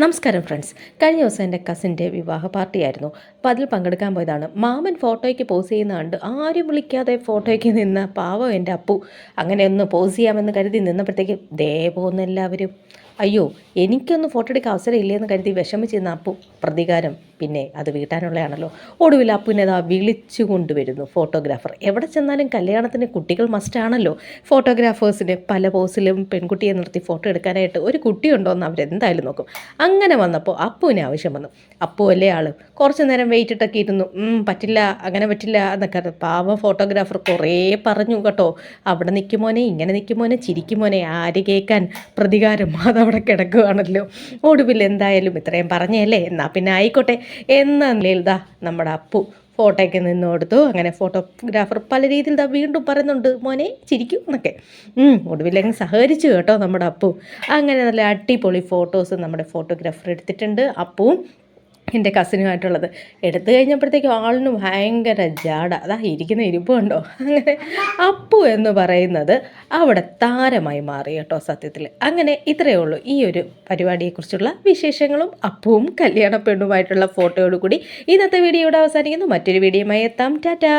നമസ്കാരം ഫ്രണ്ട്സ്. കഴിഞ്ഞ ദിവസം എൻ്റെ കസിൻ്റെ വിവാഹ പാർട്ടിയായിരുന്നു. അപ്പോൾ അതിൽ പങ്കെടുക്കാൻ പോയതാണ്. മാമൻ ഫോട്ടോയ്ക്ക് പോസ് ചെയ്യുന്ന കണ്ട് ആരും വിളിക്കാതെ ഫോട്ടോയ്ക്ക് നിന്ന പാവം എൻ്റെ അപ്പു അങ്ങനെ ഒന്ന് പോസ് ചെയ്യാമെന്ന് കരുതി നിന്നപ്പോഴത്തേക്ക് ദേ പോകുന്ന എല്ലാവരും. അയ്യോ, എനിക്കൊന്ന് ഫോട്ടോ എടുക്കാൻ അവസരം ഇല്ലയെന്ന് കരുതി വിഷമിച്ചിരുന്ന അപ്പു പ്രതികാരം പിന്നെ അത് വീട്ടാനുള്ളതാണല്ലോ. ഒടുവിൽ അപ്പുവിനെ അതാ വിളിച്ചു കൊണ്ടുവരുന്നു ഫോട്ടോഗ്രാഫർ. എവിടെ ചെന്നാലും കല്യാണത്തിന് കുട്ടികൾ മസ്റ്റാണല്ലോ. ഫോട്ടോഗ്രാഫേഴ്സിന് പല പോസിലും പെൺകുട്ടിയെ നിർത്തി ഫോട്ടോ എടുക്കാനായിട്ട് ഒരു കുട്ടിയുണ്ടോ എന്ന് അവരെന്തായാലും നോക്കും. അങ്ങനെ വന്നപ്പോൾ അപ്പുവിന് ആവശ്യം വന്നു. അപ്പു അല്ലേ ആൾ കുറച്ച് നേരം വെയിറ്റ് ഇട്ടൊക്കെ ഇരുന്നു. പറ്റില്ല, അങ്ങനെ പറ്റില്ല എന്നൊക്കെ പാവം ഫോട്ടോഗ്രാഫർ കുറേ പറഞ്ഞു കേട്ടോ. അവിടെ നിൽക്കുമോനെ, ഇങ്ങനെ നിൽക്കുമോനെ, ചിരിക്കുമോനെ, ആര് കേൾക്കാൻ, പ്രതികാരം അതവിടെ കിടക്കുകയാണല്ലോ. ഒടുവിൽ എന്തായാലും ഇത്രയും പറഞ്ഞല്ലേ, എന്നാൽ പിന്നെ ആയിക്കോട്ടെ എന്ന നിലയിൽ നമ്മുടെ അപ്പു ഫോട്ടോയ്ക്ക് നിന്ന് കൊടുത്തു. അങ്ങനെ ഫോട്ടോഗ്രാഫർ പല രീതിയിൽ വീണ്ടും പറയുന്നുണ്ട്, മോനെ ചിരിക്കും എന്നൊക്കെ. ഒടുവിലങ്ങ് സഹകരിച്ചു കേട്ടോ നമ്മുടെ അപ്പു. അങ്ങനെ നല്ല അടിപൊളി ഫോട്ടോസ് നമ്മുടെ ഫോട്ടോഗ്രാഫർ എടുത്തിട്ടുണ്ട്. അപ്പുവും എൻ്റെ കസിനുമായിട്ടുള്ളത് എടുത്തു കഴിഞ്ഞപ്പോഴത്തേക്കും ആളിന് ഭയങ്കര ജാട. ഇരിക്കുന്ന ഇരിപ്പ് കണ്ടോ. അങ്ങനെ അപ്പു എന്ന് പറയുന്നത് അവിടെ താരമായി മാറി കേട്ടോ സത്യത്തിൽ. അങ്ങനെ ഇത്രയേ ഉള്ളൂ ഈ ഒരു പരിപാടിയെക്കുറിച്ചുള്ള വിശേഷങ്ങളും അപ്പുവും കല്യാണ പെണ്ണുമായിട്ടുള്ള ഫോട്ടോയോടുകൂടി ഇന്നത്തെ വീഡിയോ ഇവിടെ അവസാനിക്കുന്നു. മറ്റൊരു വീഡിയോയുമായി എത്താം. ടാറ്റാ.